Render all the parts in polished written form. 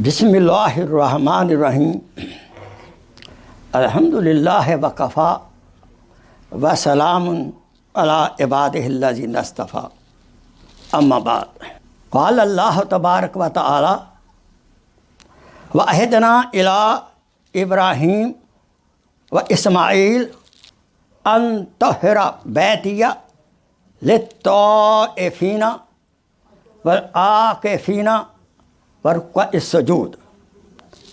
बिस्मिल्लाहिर्रहमानिर्रहीम अल्हम्दुलिल्लाहि वकफ़ा व सलामुन अला इबादिहिल्लज़ीना इस्तफ़ा अम्मा बाद क़ाल अल्लाहु तबारक व तआला व अहदना इला इब्राहीम व इस्माईल अन तहरा बैतिया लित्ताइफीना वल आकिफीना वरुक्का इस्सजूद।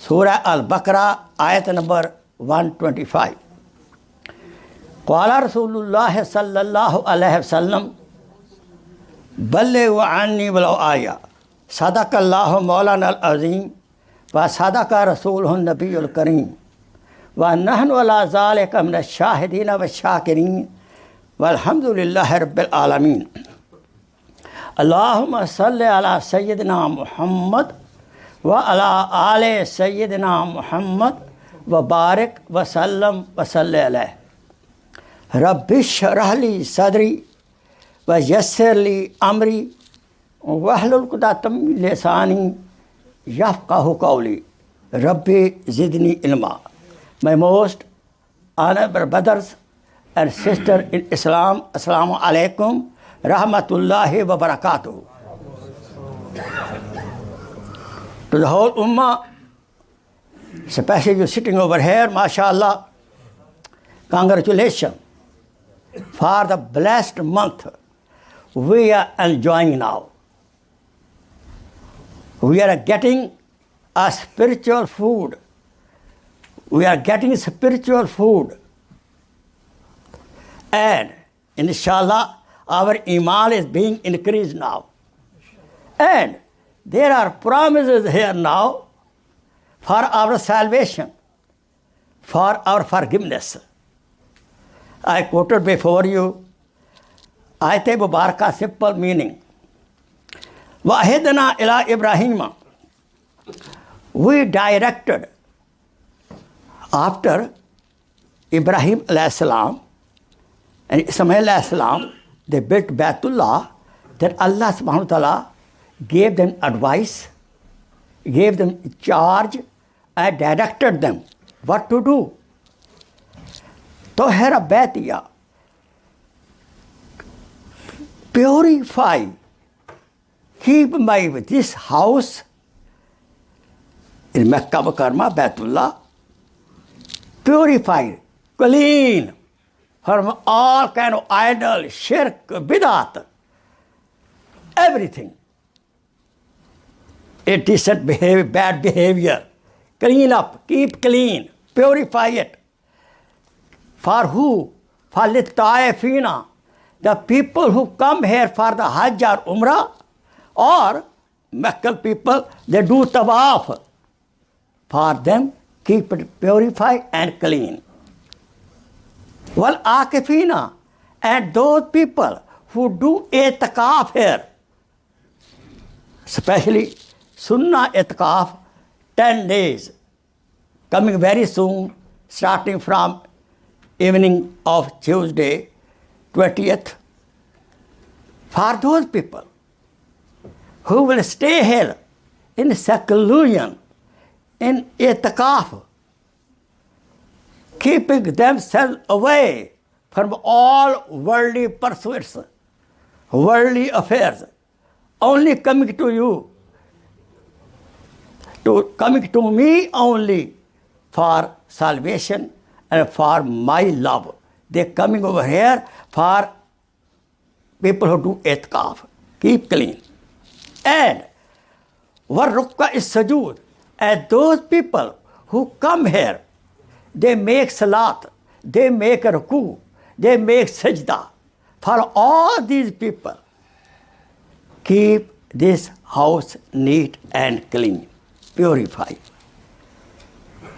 सूरह अल-बकरा आयत नंबर 125। क़ाला रसूलुल्लाह सल्लल्लाहु अलैहि वसल्लम बल्लिग़ू अन्नी वलौ आया सदक़ल्लाहु मौलानल अज़ीम व सदक़ रसूलुहुन नबियुल करीम व नहनु अला ज़ालिका मिनश शाहिदीन व शाकिरीन वल्हम्दुलिल्लाहि रब्बिल आलमीन। अल्लाहुम्मा सल्लि अला सय्यिदिना मुहम्मद व अला आले सय्यिदिना मुहम्मद व बारिक व सल्लम व सल्लि अलैहि। रब्बिश्रह ली सदरी व यस्सिर ली अमरी वहलुल उक़दतम मिन लिसानी यफ़क़हू क़ौली। रब्बी ज़िदनी इल्मा। My most honorable brothers and sisters in Islam, Assalamu alaikum rahmatullahi wa barakatuh. To the whole ummah, especially you sitting over here, mashallah, congratulations for the blessed month we are enjoying now. We are getting a spiritual food. We are getting spiritual food. And inshallah, our iman is being increased now. And there are promises here now for our salvation, for our forgiveness. I quoted before you Ayat Mubarakah, simple meaning. Wahidna ila Ibrahim. We directed after Ibrahim alayhi salam and Ismail alayhi salam, they built Baitullah, that Allah subhanahu wa ta'ala gave them advice, gave them charge, and directed them what to do. Tahira Baitiya, purify, keep my this house in Mecca Mukarramah, Baitullah, purified, clean from all kind of idol, shirk, bidat, everything. Indecent behavior, bad behavior. Clean up, keep clean, purify it. For who? For lit-ta'ifina, the people who come here for the hajj or umrah, or Meccan people, they do tawaf. For them, keep it purified and clean. Wal akifina, and those people who do Etakaaf here, especially Sunnah Etakaaf, 10 days, coming very soon, starting from evening of Tuesday, 20th. For those people who will stay here in seclusion, in Etakaaf, keeping themselves away from all worldly pursuits, worldly affairs, only coming to you, coming to me only for salvation and for my love. They're coming over here for people who do Etakaaf, keep clean. And warukka is sajud, and those people who come here, they make salat, they make ruku, they make sajda. For all these people, keep this house neat and clean, purify.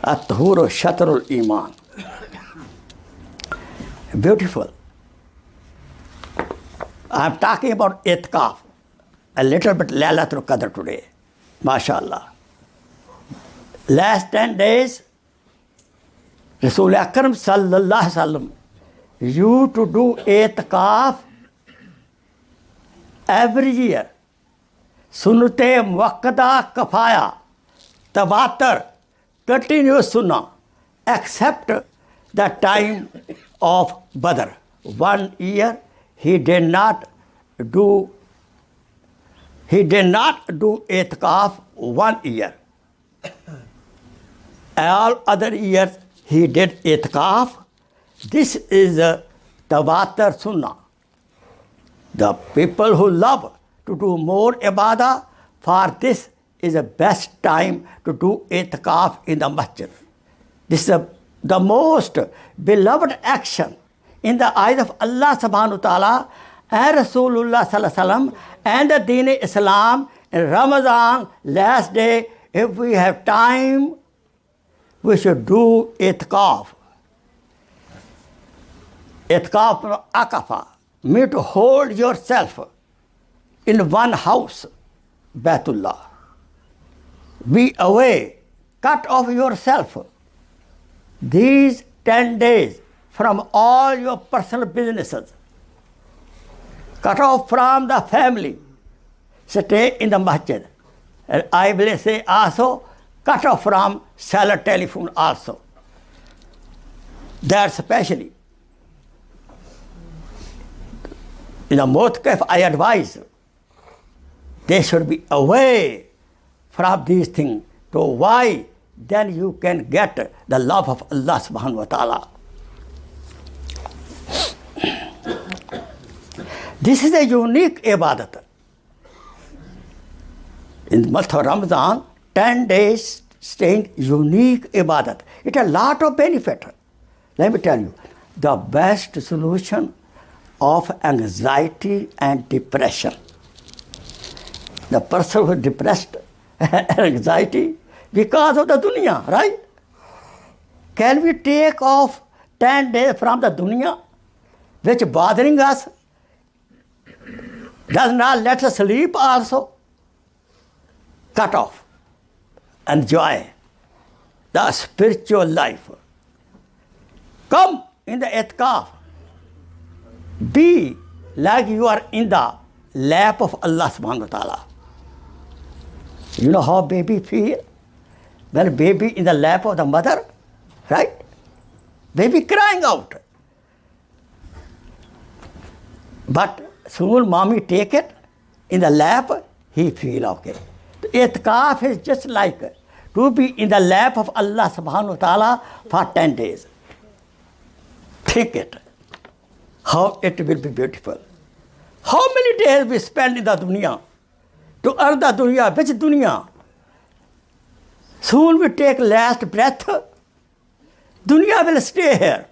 At-tahuru shatrul iman. Beautiful. I'm talking about Etakaaf, a little bit Laylatul-Qadr today, mashallah. Last 10 days, Rasul Akram sallallahu alaihi wasallam used to do Etakaaf every year. Sunnate muakkada kafaya, tawatur, continuous sunnah, except the time of Badr. 1 year he did not do Etakaaf 1 year. All other years he did Etakaaf. This is a tawatur sunnah. The people who love to do more ibadah, for this is the best time to do Etakaaf in the masjid. This is the most beloved action in the eyes of Allah subhanahu wa ta'ala and Rasulullah sallallahu alaihi wasallam and the Deen Islam in Ramadan, last day. If we have time, we should do Etakaaf. Etakaaf akafa, mean to hold yourself in one house, Baitullah. Be away, cut off yourself these 10 days from all your personal businesses. Cut off from the family. Stay in the masjid. And I will say also, cut off from cellular telephone also. That especially. In the Muktalif, I advise they should be away from these things. So why? Then you can get the love of Allah subhanahu wa ta'ala. This is a unique ibadat. In the month of Ramadan, 10 days staying unique ibadat. It has a lot of benefit. Let me tell you, the best solution of anxiety and depression. The person who is depressed and anxiety because of the dunya, right? Can we take off 10 days from the dunya, which is bothering us? Does not let us sleep also? Cut off. Enjoy the spiritual life. Come in the Etakaaf. Be like you are in the lap of Allah subhanahu wa ta'ala. You know how baby feel? When baby in the lap of the mother, right? Baby crying out. But soon mommy take it in the lap, he feel okay. The Etakaaf is just like to be in the lap of Allah subhanahu wa ta'ala for 10 days. Think it. How it will be beautiful. How many days we spend in the dunya? To earn the dunya. Which dunya? Soon we take last breath. Dunya will stay here.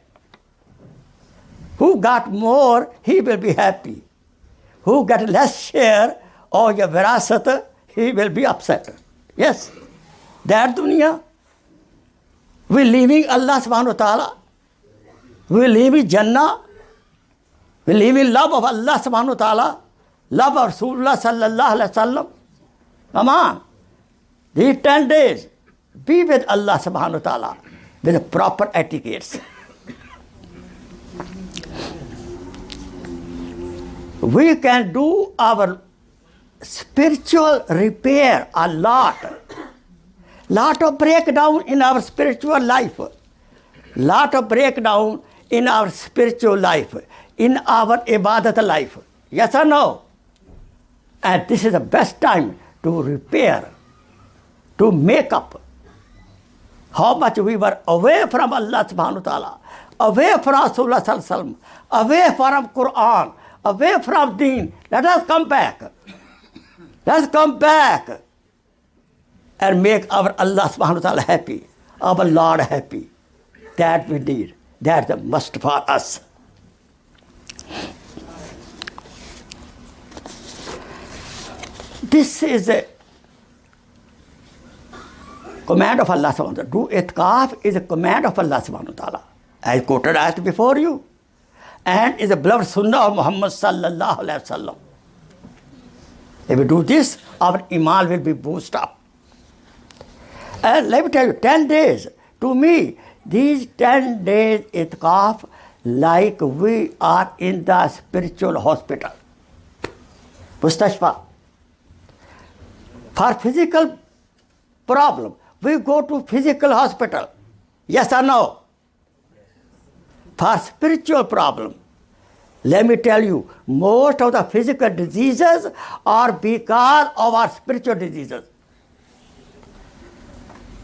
Who got more, he will be happy. Who got less share or your virasat, he will be upset. Yes, that dunya. We leaving Allah subhanahu wa ta'ala. We leaving Jannah. We leaving love of Allah subhanahu wa ta'ala. Love of Rasulullah sallallahu alaihi wasallam. Come on. These 10 days, be with Allah subhanahu wa ta'ala with proper etiquettes. We can do our spiritual repair a lot. Lot of breakdown in our spiritual life. Lot of breakdown in our spiritual life, in our ibadat life. Yes or no? And this is the best time to repair, to make up. How much we were away from Allah subhanahu wa ta'ala, away from Rasulullah sallallahu alaihi wasallam, away from Quran, away from Deen. Let us come back. Let's come back and make our Allah subhanahu wa ta'ala happy, our Lord happy. That we need. That's a must for us. This is a command of Allah subhanahu wa ta'ala. Do Etakaaf is a command of Allah subhanahu wa ta'ala. I quoted ayat before you. And is a beloved sunnah of Muhammad sallallahu alaihi wasallam. If we do this, our iman will be boosted up. And let me tell you, 10 days, to me, these 10 days Etakaaf, like we are in the spiritual hospital. Mustashfa. For physical problem, we go to physical hospital. Yes or no? For spiritual problem. Let me tell you, most of the physical diseases are because of our spiritual diseases.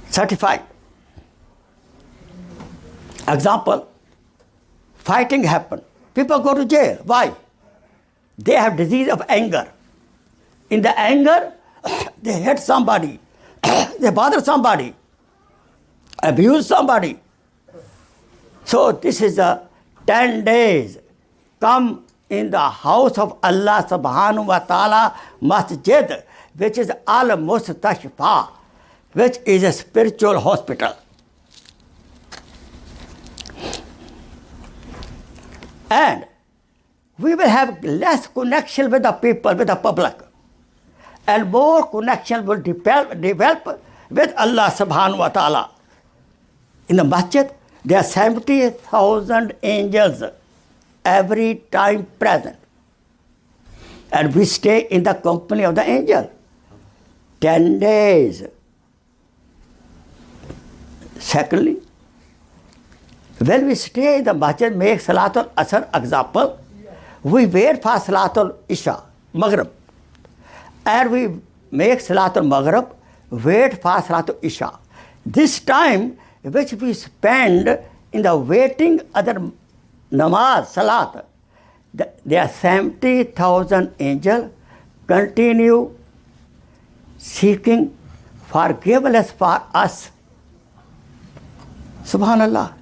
Certified. Example, fighting happen. People go to jail. Why? They have disease of anger. In the anger, they hit somebody. They bother somebody. Abuse somebody. So this is the 10 days. Come in the house of Allah subhanahu wa ta'ala masjid, which is al-mustashfa, which is a spiritual hospital. And we will have less connection with the people, with the public. And more connection will develop with Allah subhanahu wa ta'ala. In the masjid, there are 70,000 angels every time present. And we stay in the company of the angel. 10 days. Secondly, when we stay in the masjid, make Salatul Asr example, we wait for Salatul Isha, Maghrib. And we make Salatul Maghrib, wait for Salatul Isha. This time, which we spend in the waiting other namaz, salat, there are 70,000 angels continue seeking forgiveness for us. Subhanallah.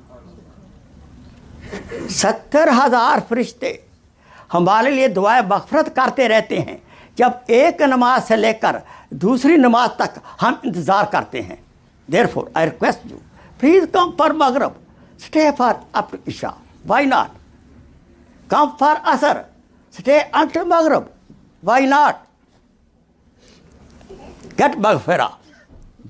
70,000 फरिश्ते हमारे लिए दुआएं मग़फ़िरत करते रहते हैं जब एक नमाज से लेकर दूसरी नमाज तक हम इंतज़ार करते हैं. Therefore, I request you, please come for Maghrib, stay for up to Isha. Why not? Come for Asr, stay until Maghrib. Why not? Get maghfirah,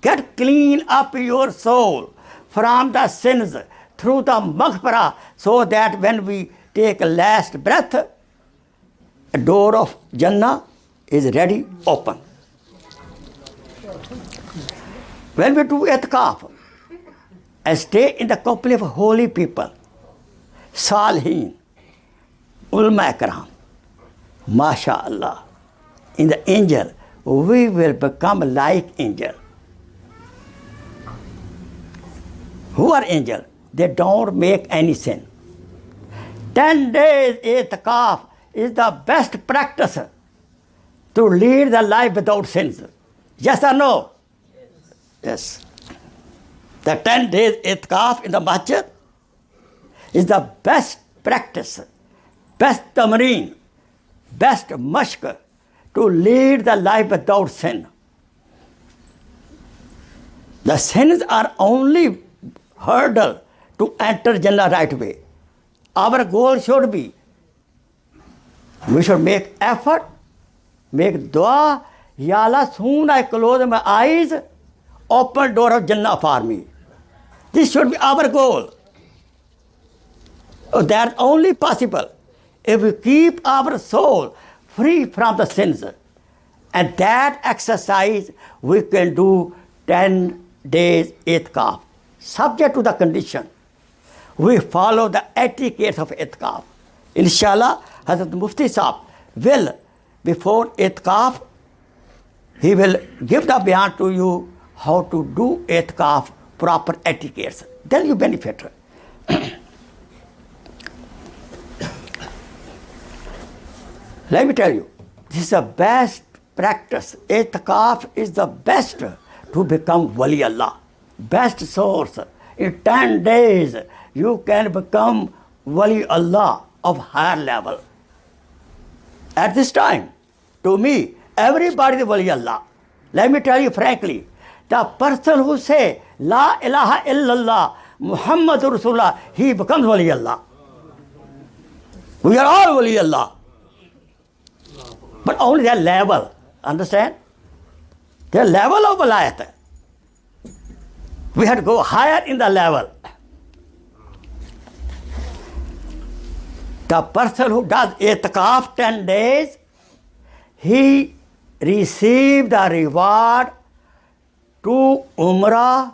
get clean up your soul from the sins through the maghfirah, so that when we take last breath, a door of Jannah is ready, open. When we do Etakaaf and stay in the company of holy people, Salihin, Ulama Ikram, MashaAllah, in the angel, we will become like angel. Who are angel? They don't make any sin. 10 days Etakaaf is the best practice to lead the life without sins. Yes or no? Yes. The 10 days Etakaaf in the masjid is the best practice, best tamreen, best mashq to lead the life without sin. The sins are only hurdle to enter Jannah right way. Our goal should be, we should make effort, make dua, Ya Allah, soon I close my eyes, open door of Jannah for me. This should be our goal. That's only possible if we keep our soul free from the sins. And that exercise we can do 10 days Etakaaf, subject to the condition. We follow the etiquettes of Etakaaf. Inshallah, Hazrat Mufti Sahib will, before Etakaaf, he will give the bayan to you how to do Etakaaf, proper etiquettes. Then you benefit. Let me tell you, this is the best practice. Etakaaf is the best to become Wali Allah. Best source. In 10 days, you can become Wali Allah of higher level. At this time, to me, everybody is Wali Allah. Let me tell you frankly, the person who say, La ilaha illallah, Muhammadur Rasulullah, he becomes Wali Allah. We are all Wali Allah. But only their level, understand? Their level of walayat. We have to go higher in the level. The person who does Etakaaf 10 days, he receives the reward 2 Umrah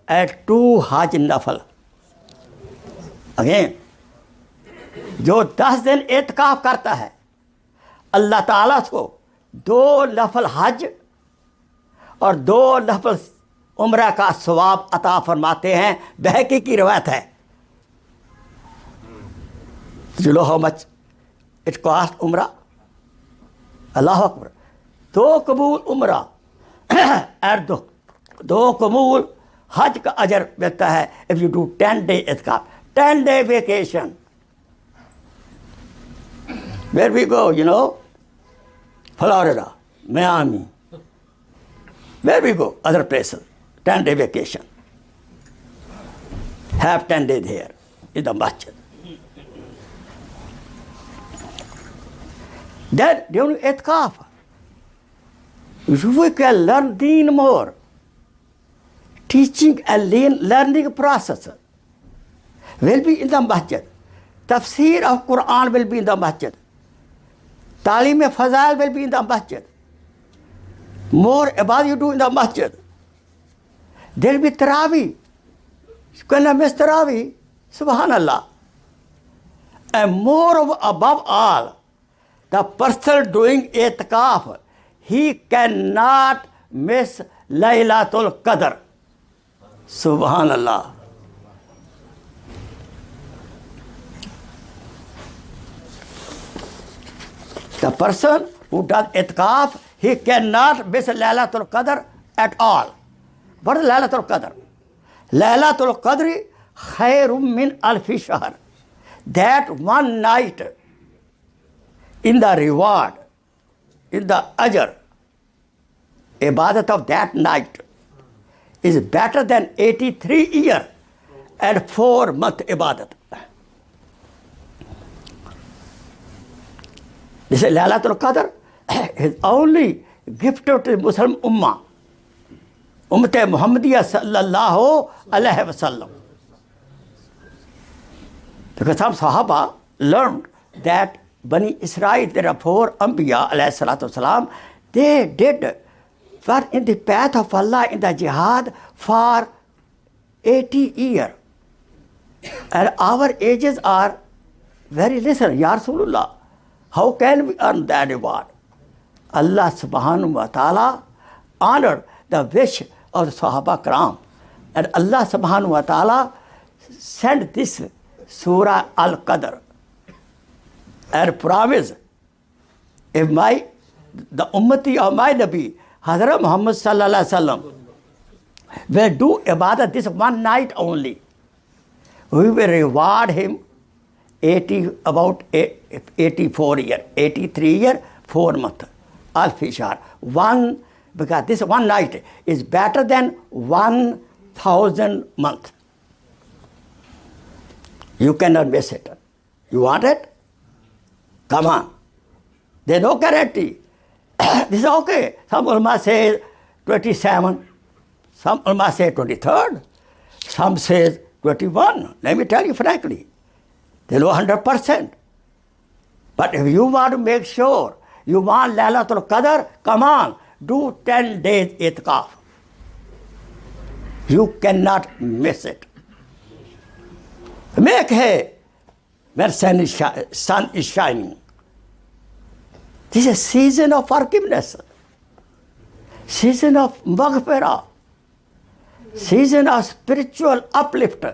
and 2 Hajj Nafal. Again, जो 10 दिन एतकाफ करता है, अल्लाह ताला को 2 नफल हज और 2 नफल उम्रा का सवाब अता फरमाते हैं। बहकी की रवायत है। You know how much it cost उम्रा? अल्लाह अकबर। 2 कबूल उम्रा और 2 कबूल हज का अजर मिलता है। If you do 10 day एतकाफ, 10 day vacation. Where we go, you know? Florida, Miami. Where we go? Other places. 10 day vacation. Have 10 days here in the masjid. Then during Etakaaf, we can learn deen more. Teaching and learning process will be in the masjid. Tafsir of Quran will be in the masjid. Talim Fazail will be in the masjid. More about you do in the masjid. There will be Tarawih. You cannot miss Tarawih. Subhanallah. And more above all, the person doing Etakaaf, he cannot miss Laylatul-Qadr. Subhanallah. The person who does Etakaaf, he cannot miss Laylatul-Qadr at all. What is Laylatul-Qadr? Laylatul-Qadr khairum min alfi shahr. That one night in the reward, in the ajr, ibadat of that night is better than 83 years and 4 months ibadat. This is Laylatul-Qadr is only gifted to the Muslim Ummah. Ummat Muhammadiyya sallallahu alayhi wa sallam. Because some Sahaba learned that Bani Israel, there are 4 Anbiya alayhi salatu wasalam, they did for in the path of Allah in the jihad for 80 years. And our ages are very less. Ya Rasulullah, how can we earn that reward? Allah subhanahu wa ta'ala honored the wish of the Sahaba Karam. And Allah subhanahu wa ta'ala sent this Surah Al-Qadr and promised, if the ummati of my Nabi, Hazrat Muhammad sallallahu alaihi wasallam, will do ibadah this one night only, we will reward him about 84 years, 83 years, 4 months. Alfi shahr. Because this one night is better than 1,000 months. You cannot miss it. You want it? Come on. There's no guarantee. This is okay. Some ulama say 27. Some ulama say 23rd. Some say 21. Let me tell you frankly. There's no 100%. But if you want to make sure you want Laylatul-Qadr, come on, do 10 days Etakaaf. You cannot miss it. Make hay when sun is shining. This is a season of forgiveness, season of maghfirah, season of spiritual uplift.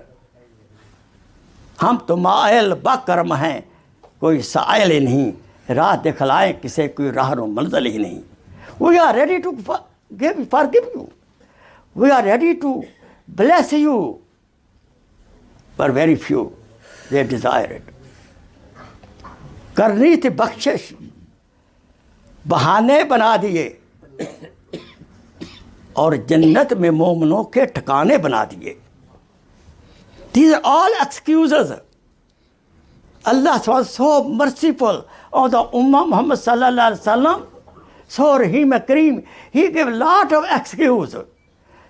हम तो मायल buckram हैं, कोई साइल ही नहीं, राह दिखलाएं किसे कोई राहरो मंजिल ही नहीं. We are ready to forgive you. We are ready to bless you. But very few, they desire it. करनी थी बख्शिश, बहाने बना दिए और जन्नत में मोमनों के ठिकाने बना दिए. These are all excuses. Allah was so merciful on the Ummah Muhammad sallallahu alaihi wasallam. So Rahim Kareem, he gave a lot of excuses.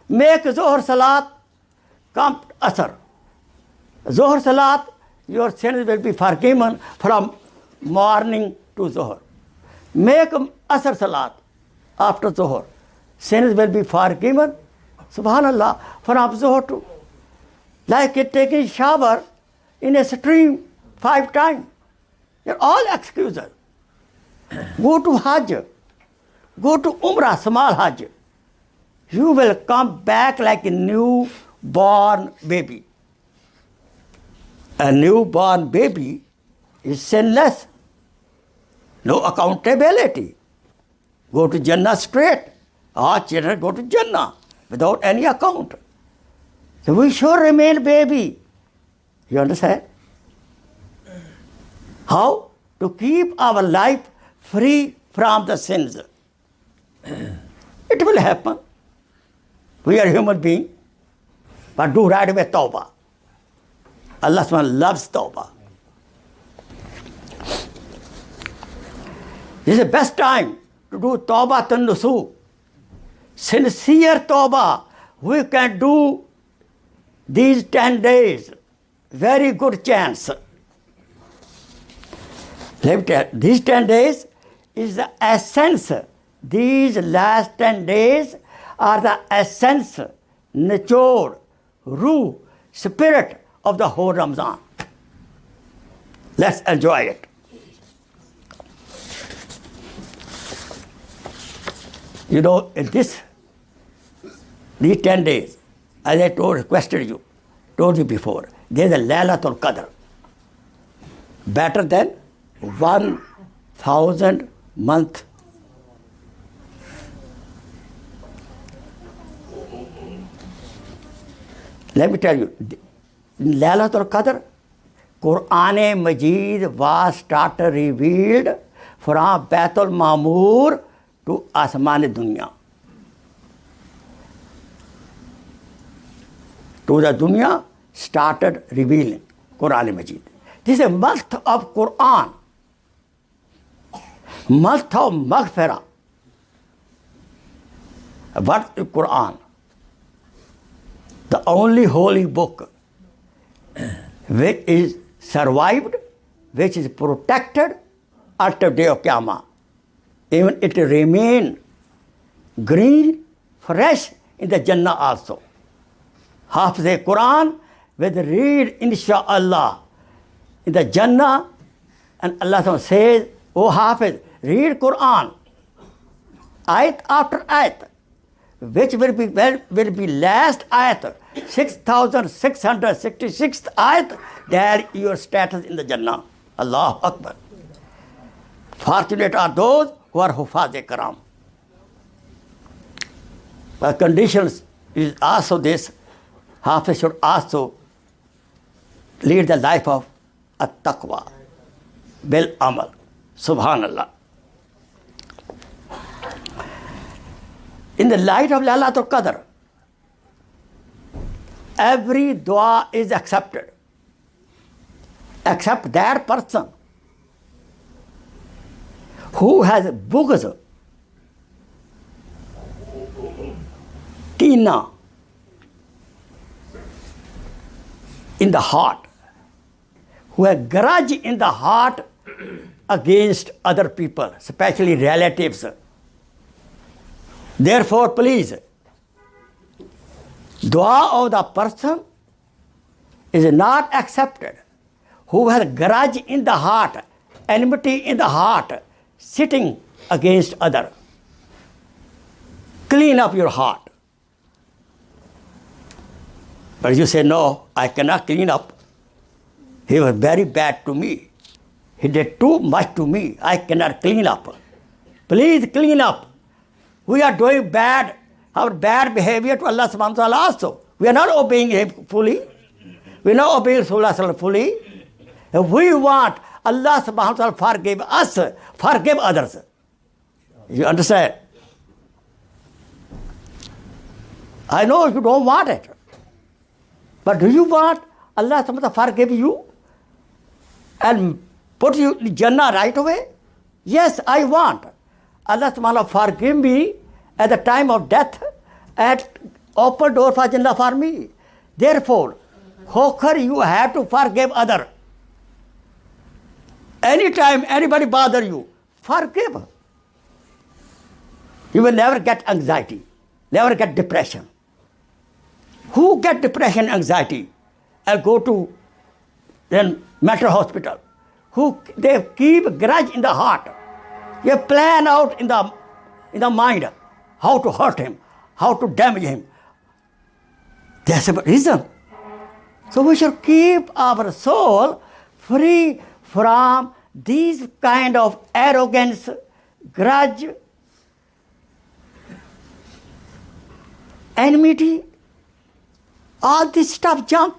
Make Zohar Salat, come Asr. Zohar Salat, your sins will be forgiven from morning to Zohar. Make Asr Salat after Zohar. Sins will be forgiven subhanallah, from Zuhr to, like it taking shower in a stream 5 times. They're all excuses. Go to Hajj, go to Umrah, small Hajj. You will come back like a newborn baby. A newborn baby is sinless, no accountability. Go to Jannah straight. Our children go to Jannah without any account. So we should remain baby. You understand? How? To keep our life free from the sins. It will happen. We are human beings, but do right away tawbah. Allah subhanahu loves tawbah. This is the best time to do tawbah tan-nusu. Sincere tawbah. We can do these 10 days. Very good chance. Let me tell you, these 10 days is the essence. These last 10 days are the essence, nature, ruh, spirit of the whole Ramadan. Let's enjoy it. You know, in these 10 days, as I told you before, there's a Laylatul-Qadr. Better than 1,000 months. Let me tell you, Laylatul-Qadr, Quran Majid was started revealed from Baitul Ma'mur to Asman Dunya. To the dunya started revealing Quran Majid. This is a month of Quran, month of Maghfirah. What is Quran? The only holy book which is survived, which is protected until day of Qiyamah. Even it remain green, fresh in the Jannah also. Hafiz Quran will read insha'Allah in the Jannah, and Allah says, "Oh Hafiz, read Quran, ayat after ayat, which will be last ayat, 6,666th ayat, there your status in the Jannah." Allahu Akbar. Fortunate are those who are Hufaz-e-Karam. But conditions is also this, Hafiz should also lead the life of at-taqwa, bil amal. Subhanallah. In the light of Laylatul-Qadr, every dua is accepted, except that person who has bughz, kina in the heart, who has grudge in the heart against other people, especially relatives. Therefore, please, dua of the person is not accepted who has grudge in the heart, enmity in the heart, sitting against other. Clean up your heart. But you say, "No, I cannot clean up. He was very bad to me. He did too much to me. I cannot clean up." Please clean up. We are doing bad, our bad behavior to Allah subhanahu wa ta'ala also. We are not obeying Him fully. We are not obeying Rasulullah fully. If we want Allah subhanahu wa ta'ala forgive us, forgive others. You understand? I know you don't want it. But do you want Allah subhanahu wa ta'ala forgive you and put you in Jannah right away? Yes, I want. Allah subhanahu wa ta'ala forgive me at the time of death and open door for Jannah for me. Therefore, Khokhar, you have to forgive other. Anytime anybody bother you, forgive. You will never get anxiety, never get depression. Who get depression, anxiety, and go to then mental hospital? Who they keep grudge in the heart. They plan out in the mind how to hurt him, how to damage him. That's the reason. So we should keep our soul free from these kind of arrogance, grudge, enmity, all this stuff junk.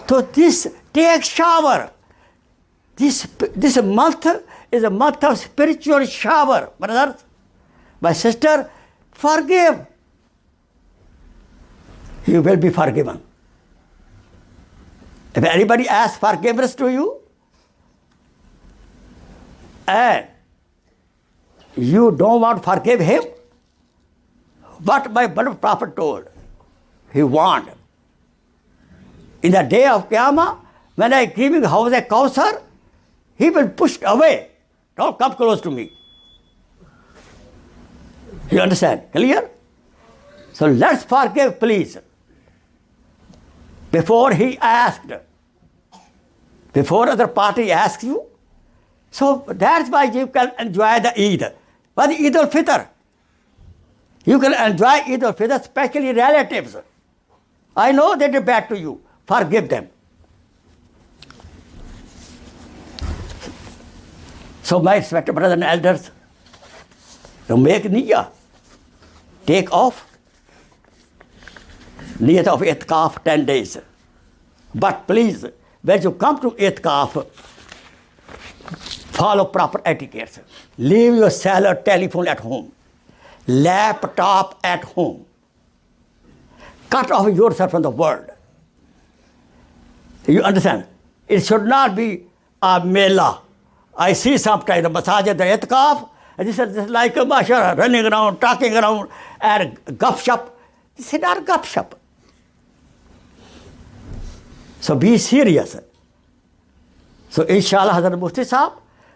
So this, take shower. This month is a month of spiritual shower, brothers. My sister, forgive. You will be forgiven. If anybody asks forgiveness to you, and you don't want to forgive him, what my beloved Prophet told, he warned. In the day of Qiyamah, when I give him house a Khasoosiat, he will push away. Don't come close to me. You understand? Clear? So let's forgive, please. Before he asked, before other party asks you. So that's why you can enjoy the Eid. But Eid al-Fitr, you can enjoy Eid al-Fitr, especially relatives. I know they did bad to you. Forgive them. So my respected brothers and elders, to make niyyah, take off niyyah of Etakaaf 10 days. But please, when you come to Etakaaf, follow proper etiquettes. Leave your cellular telephone at home, laptop at home. Cut off yourself from the world. You understand? It should not be a mela. I see sometimes the Masjid Dawah Nuskha, and this is like a mashallah, running around, talking around, and gup-shup. This is not gup-shup. So be serious. So inshallah, Hazrat Mufti Sahib,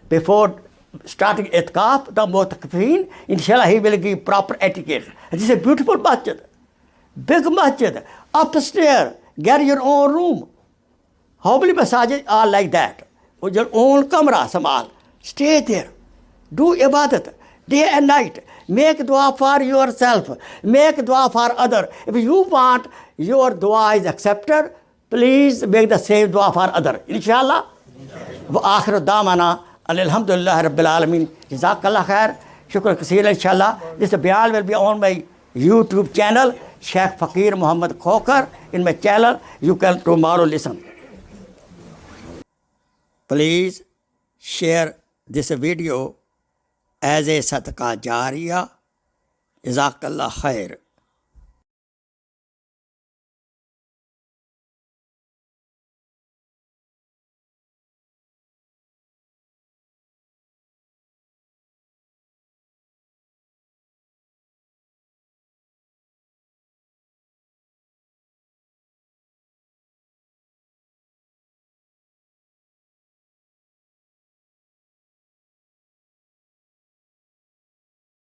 before starting Etakaaf, the Mu'takifeen, inshallah he will give proper etiquette. And this is a beautiful masjid, big masjid, upstairs, get your own room. How many massages are like that? With your own kamra, samal. Stay there. Do ibadat day and night. Make dua for yourself. Make dua for others. If you want your dua is accepted, please make the same dua for others. Inshallah. Wa akhiru damana alhamdulillah rabbil alameen. Jazakallah khair. Shukr kaseer inshallah. This bayan will be on my YouTube channel, Sheikh Faqir Muhammad Khokhar. In my channel, you can tomorrow listen. Please share this video as a sadaqah jariyah. Jazakallah khair.